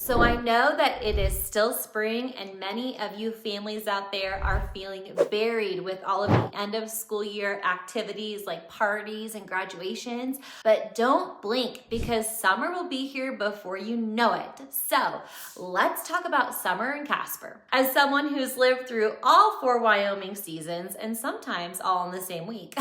So I know that it is still spring and many of you families out there are feeling buried with all of the end of school year activities like parties and graduations, but don't blink because summer will be here before you know it. So let's talk about summer in Casper. As someone who's lived through all 4 Wyoming seasons and sometimes all in the same week,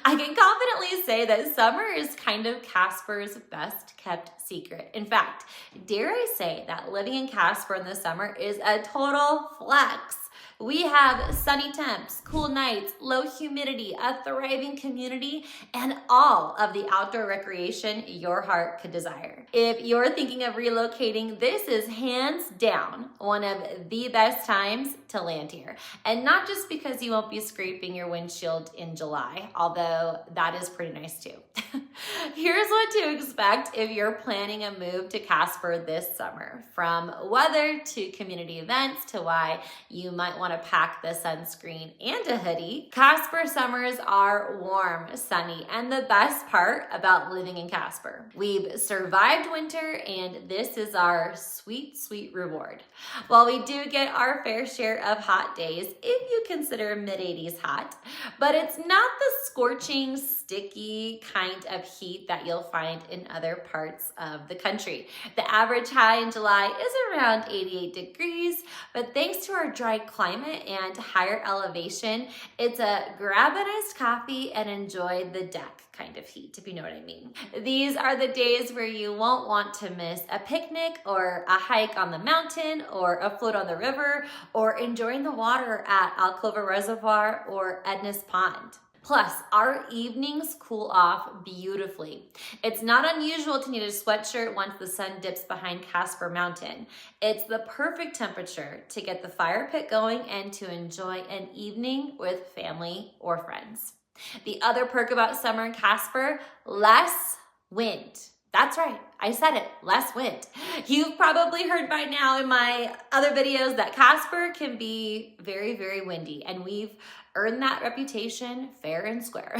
I can confidently say that summer is kind of Casper's best kept secret. In fact, dare I say that living in Casper in the summer is a total flex. We have sunny temps, cool nights, low humidity, a thriving community, and all of the outdoor recreation your heart could desire. If you're thinking of relocating, this is hands down one of the best times to land here. And not just because you won't be scraping your windshield in July, although that is pretty nice too. Here's what to expect if you're planning a move to Casper this summer. From weather to community events to why you might want to pack the sunscreen and a hoodie, Casper summers are warm, sunny, and the best part about living in Casper, we've survived winter and this is our sweet, sweet reward. While we do get our fair share of hot days, if you consider mid-80s hot, but it's not the scorching, sticky kind of heat that you'll find in other parts of the country. The average high in July is around 88 degrees, but thanks to our dry climate and higher elevation, it's a grab a iced coffee and enjoy the deck kind of heat, if you know what I mean. These are the days where you won't want to miss a picnic or a hike on the mountain or a float on the river or enjoying the water at Alcova Reservoir or Edna's Pond. Plus, our evenings cool off beautifully. It's not unusual to need a sweatshirt once the sun dips behind Casper Mountain. It's the perfect temperature to get the fire pit going and to enjoy an evening with family or friends. The other perk about summer in Casper, less wind. That's right, I said it, less wind. You've probably heard by now in my other videos that Casper can be very, very windy, and we've earned that reputation fair and square.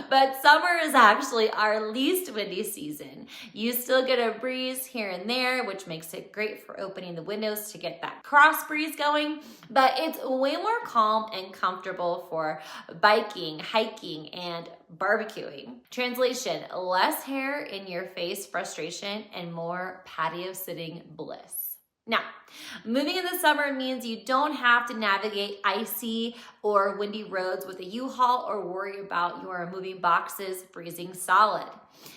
But summer is actually our least windy season. You still get a breeze here and there, which makes it great for opening the windows to get that cross breeze going, but it's way more calm and comfortable for biking, hiking, and barbecuing. Translation, less hair in your face frustration and more patio sitting bliss. Now, moving in the summer means you don't have to navigate icy or windy roads with a U-Haul or worry about your moving boxes freezing solid.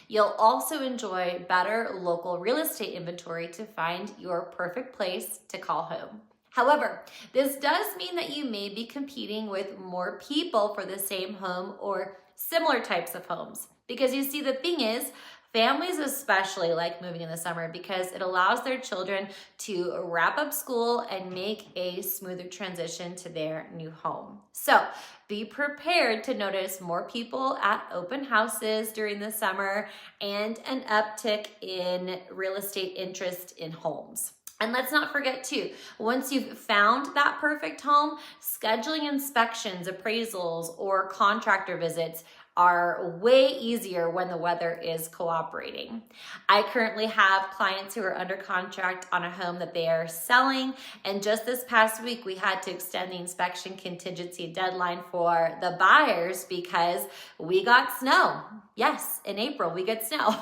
You'll also enjoy better local real estate inventory to find your perfect place to call home. However, this does mean that you may be competing with more people for the same home or similar types of homes. Because you see, the thing is, families especially like moving in the summer because it allows their children to wrap up school and make a smoother transition to their new home. So be prepared to notice more people at open houses during the summer and an uptick in real estate interest in homes. And let's not forget too, once you've found that perfect home, scheduling inspections, appraisals, or contractor visits are way easier when the weather is cooperating. I currently have clients who are under contract on a home that they are selling, and just this past week we had to extend the inspection contingency deadline for the buyers because we got snow. Yes, in April we get snow.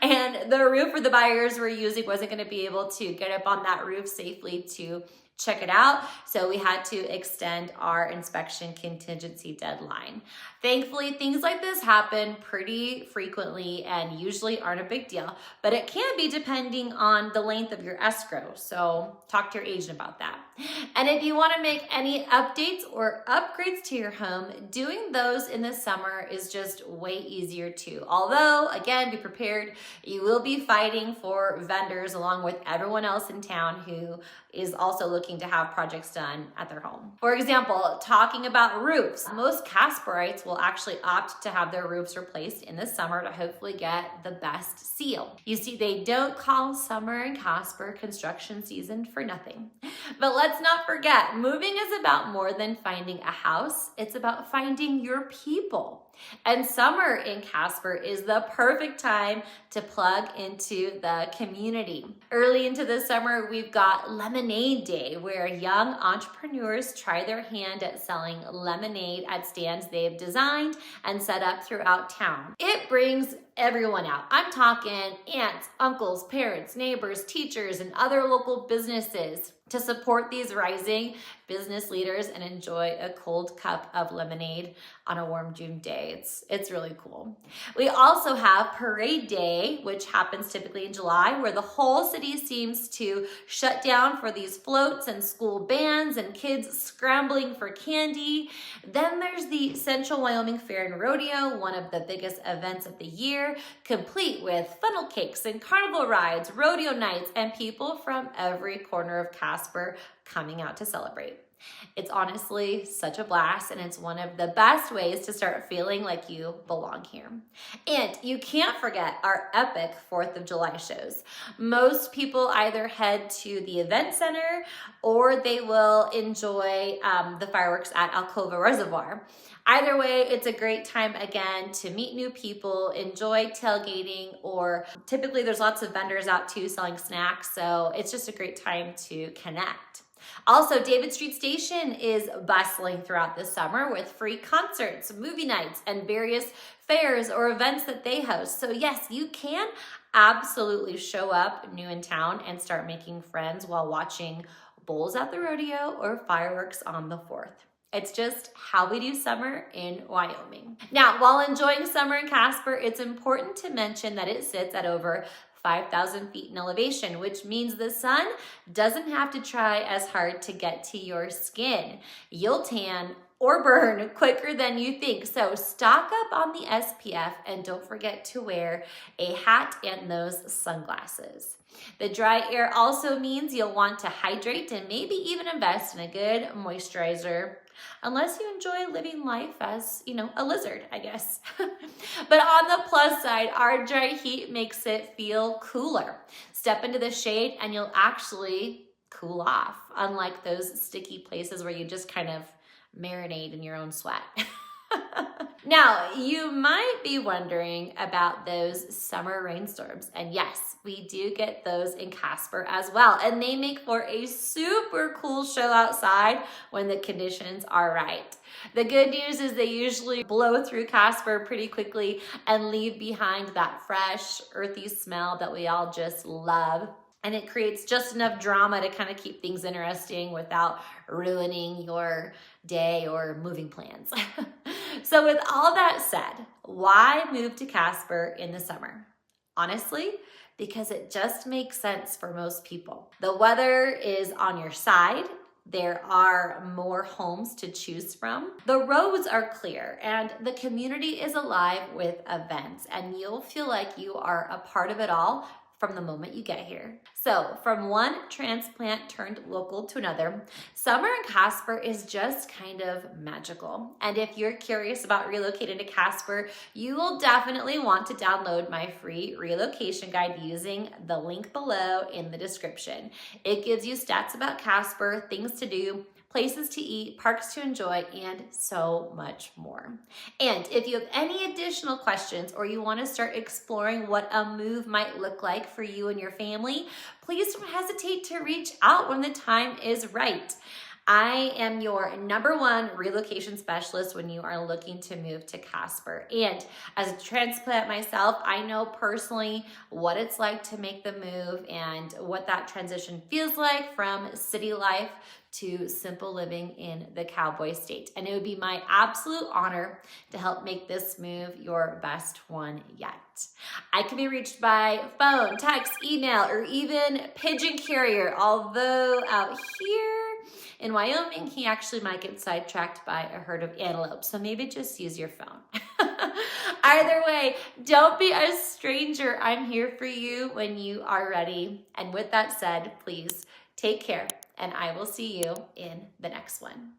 And the roofer the buyers were using wasn't going to be able to get up on that roof safely to check it out. So we had to extend our inspection contingency deadline. Thankfully, things like this happen pretty frequently and usually aren't a big deal, but it can be depending on the length of your escrow. So talk to your agent about that. And if you want to make any updates or upgrades to your home, doing those in the summer is just way easier too. Although, again, be prepared, you will be fighting for vendors along with everyone else in town who is also looking looking to have projects done at their home. For example, talking about roofs, most Casperites will actually opt to have their roofs replaced in the summer to hopefully get the best seal. You see, they don't call summer in Casper construction season for nothing. But let's not forget, moving is about more than finding a house. It's about finding your people. And summer in Casper is the perfect time to plug into the community. Early into the summer, we've got Lemonade Day, where young entrepreneurs try their hand at selling lemonade at stands they've designed and set up throughout town. It brings everyone out. I'm talking aunts, uncles, parents, neighbors, teachers, and other local businesses to support these rising business leaders and enjoy a cold cup of lemonade on a warm June day. It's really cool. We also have Parade Day, which happens typically in July, where the whole city seems to shut down for these floats and school bands and kids scrambling for candy. Then there's the Central Wyoming Fair and Rodeo, one of the biggest events of the year, complete with funnel cakes and carnival rides, rodeo nights, and people from every corner of Casper coming out to celebrate. It's honestly such a blast, and it's one of the best ways to start feeling like you belong here. And you can't forget our epic 4th of July shows. Most people either head to the event center or they will enjoy the fireworks at Alcova Reservoir. Either way, it's a great time again to meet new people, enjoy tailgating, or typically there's lots of vendors out too selling snacks, so it's just a great time to connect. Also, David Street Station is bustling throughout the summer with free concerts, movie nights, and various fairs or events that they host. So yes, you can absolutely show up new in town and start making friends while watching bulls at the rodeo or fireworks on the 4th. It's just how we do summer in Wyoming. Now, while enjoying summer in Casper, it's important to mention that it sits at over 5,000 feet in elevation, which means the sun doesn't have to try as hard to get to your skin. You'll tan or burn quicker than you think. So stock up on the SPF and don't forget to wear a hat and those sunglasses. The dry air also means you'll want to hydrate and maybe even invest in a good moisturizer, unless you enjoy living life as, a lizard, I guess. But on the plus side, our dry heat makes it feel cooler. Step into the shade and you'll actually cool off, unlike those sticky places where you just kind of marinate in your own sweat. Now, you might be wondering about those summer rainstorms. And yes, we do get those in Casper as well. And they make for a super cool show outside when the conditions are right. The good news is they usually blow through Casper pretty quickly and leave behind that fresh, earthy smell that we all just love. And it creates just enough drama to kind of keep things interesting without ruining your day or moving plans. So with all that said, why move to Casper in the summer? Honestly, because it just makes sense for most people. The weather is on your side. There are more homes to choose from. The roads are clear and the community is alive with events, and you'll feel like you are a part of it all from the moment you get here. So from one transplant turned local to another, summer in Casper is just kind of magical. And if you're curious about relocating to Casper, you will definitely want to download my free relocation guide using the link below in the description. It gives you stats about Casper, things to do, places to eat, parks to enjoy, and so much more. And if you have any additional questions or you want to start exploring what a move might look like for you and your family, please don't hesitate to reach out when the time is right. I am your #1 relocation specialist when you are looking to move to Casper. And as a transplant myself, I know personally what it's like to make the move and what that transition feels like from city life to simple living in the cowboy state. And it would be my absolute honor to help make this move your best one yet. I can be reached by phone, text, email, or even pigeon carrier, although out here in Wyoming, he actually might get sidetracked by a herd of antelope, so maybe just use your phone. Either way, don't be a stranger. I'm here for you when you are ready. And with that said, please Take care, and I will see you in the next one.